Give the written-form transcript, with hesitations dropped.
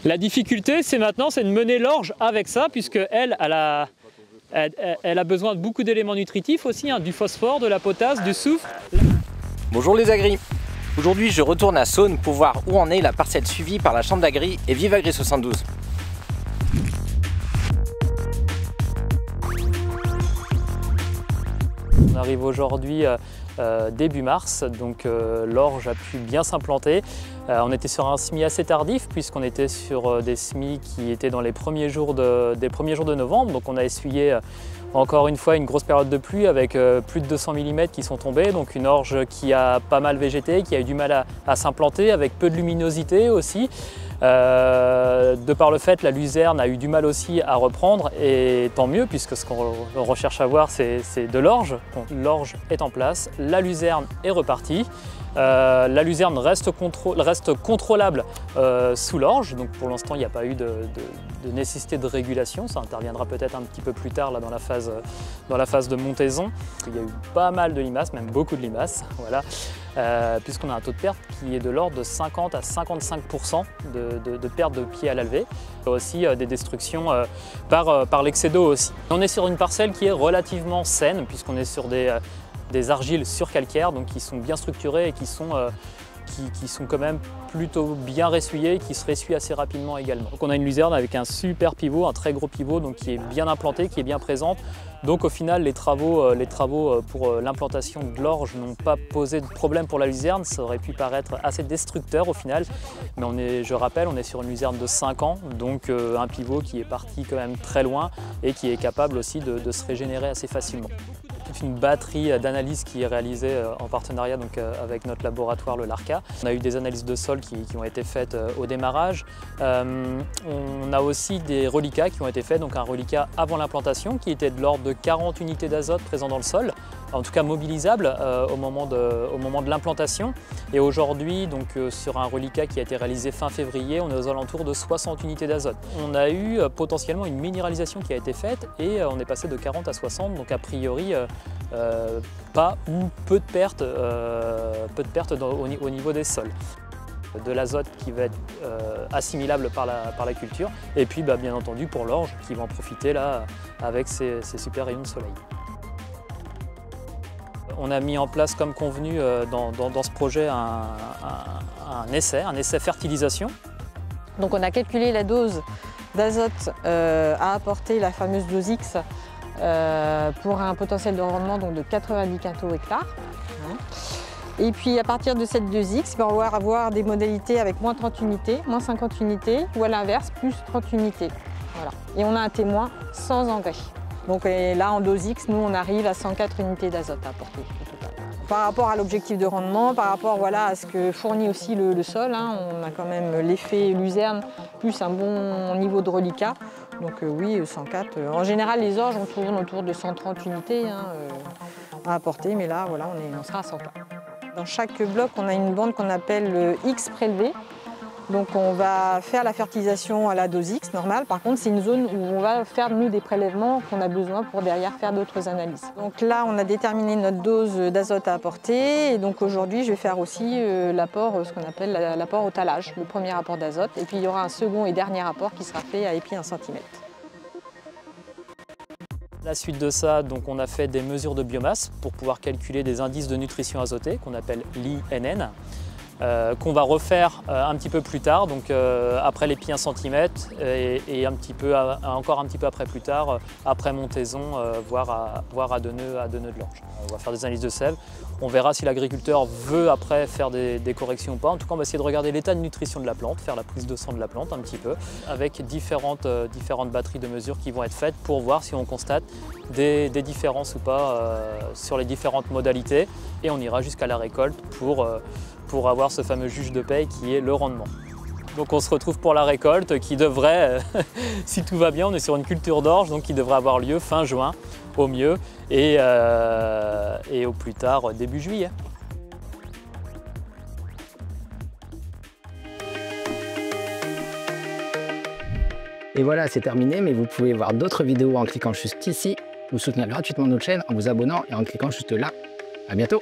La difficulté, c'est maintenant, c'est de mener l'orge avec ça, puisque elle a besoin de beaucoup d'éléments nutritifs aussi, hein, du phosphore, de la potasse, du soufre. Bonjour les agris. Aujourd'hui, je retourne à Saône pour voir où en est la parcelle suivie par la chambre d'agri et Vive Agri 72. On arrive aujourd'hui début mars, donc l'orge a pu bien s'implanter. On était sur un semis assez tardif puisqu'on était sur des semis qui étaient dans les premiers jours de novembre. Donc on a essuyé encore une fois une grosse période de pluie avec plus de 200 mm qui sont tombés. Donc une orge qui a pas mal végété, qui a eu du mal à s'implanter avec peu de luminosité aussi. De par le fait, la luzerne a eu du mal aussi à reprendre et tant mieux puisque ce qu'on recherche à voir c'est de l'orge. L'orge est en place, la luzerne est repartie. La luzerne reste contrôlable sous l'orge, donc pour l'instant il n'y a pas eu de nécessité de régulation, ça interviendra peut-être un petit peu plus tard là, dans la phase de montaison. Il y a eu pas mal de limaces, même beaucoup de limaces, voilà, puisqu'on a un taux de perte qui est de l'ordre de 50 à 55% de perte de pied à la levée. Aussi des destructions par l'excès d'eau aussi. On est sur une parcelle qui est relativement saine puisqu'on est sur des argiles surcalcaires, donc qui sont bien structurées et qui sont quand même plutôt bien ressuyées, qui se ressuient assez rapidement également. Donc on a une luzerne avec un super pivot, un très gros pivot, donc qui est bien implanté, qui est bien présente. Donc au final, les travaux pour l'implantation de l'orge n'ont pas posé de problème pour la luzerne. Ça aurait pu paraître assez destructeur au final, mais je rappelle, on est sur une luzerne de 5 ans, donc un pivot qui est parti quand même très loin et qui est capable aussi de se régénérer assez facilement. Une batterie d'analyses qui est réalisée en partenariat donc, avec notre laboratoire, le LARCA. On a eu des analyses de sol qui ont été faites au démarrage. On a aussi des reliquats qui ont été faits, donc un reliquat avant l'implantation qui était de l'ordre de 40 unités d'azote présents dans le sol, en tout cas mobilisables au moment de l'implantation. Et aujourd'hui, donc sur un reliquat qui a été réalisé fin février, on est aux alentours de 60 unités d'azote. On a eu potentiellement une minéralisation qui a été faite et on est passé de 40 à 60, donc a priori pas ou peu de pertes au niveau des sols. De l'azote qui va être assimilable par la culture et puis bien entendu pour l'orge qui va en profiter là avec ses super rayons de soleil. On a mis en place comme convenu dans ce projet un essai fertilisation. Donc on a calculé la dose d'azote à apporter, la fameuse dose X, pour un potentiel de rendement donc de 90 quintaux hectares. Et puis à partir de cette 2X, on va avoir des modalités avec moins 30 unités, moins 50 unités ou à l'inverse plus 30 unités. Voilà. Et on a un témoin sans engrais. Donc là en 2X, nous on arrive à 104 unités d'azote à apporter. Par rapport à l'objectif de rendement, par rapport à ce que fournit aussi le sol, hein, on a quand même l'effet luzerne plus un bon niveau de reliquat. Donc oui, 104. En général, les orges, on tourne autour de 130 unités à apporter, mais là, voilà, on sera à 104. Dans chaque bloc, on a une bande qu'on appelle le X prélevé. Donc on va faire la fertilisation à la dose X normale. Par contre, c'est une zone où on va faire, nous, des prélèvements qu'on a besoin pour derrière faire d'autres analyses. Donc là, on a déterminé notre dose d'azote à apporter. Et donc aujourd'hui, je vais faire aussi l'apport, ce qu'on appelle l'apport au talage, le premier apport d'azote. Et puis il y aura un second et dernier apport qui sera fait à épi 1 cm. À la suite de ça, donc, on a fait des mesures de biomasse pour pouvoir calculer des indices de nutrition azotée qu'on appelle l'INN. Qu'on va refaire un petit peu plus tard, donc après l'épi 1 cm et encore un petit peu après plus tard, après montaison, voire à 2 nœuds de l'orge. On va faire des analyses de sève. On verra si l'agriculteur veut après faire des corrections ou pas. En tout cas, on va essayer de regarder l'état de nutrition de la plante, faire la prise de sang de la plante un petit peu, avec différentes batteries de mesures qui vont être faites pour voir si on constate des différences ou pas sur les différentes modalités. Et on ira jusqu'à la récolte pour avoir ce fameux juge de paie qui est le rendement. Donc on se retrouve pour la récolte qui devrait, si tout va bien, on est sur une culture d'orge, donc qui devrait avoir lieu fin juin au mieux et au plus tard début juillet. Et voilà, c'est terminé, mais vous pouvez voir d'autres vidéos en cliquant juste ici, ou soutenir gratuitement notre chaîne en vous abonnant et en cliquant juste là. À bientôt!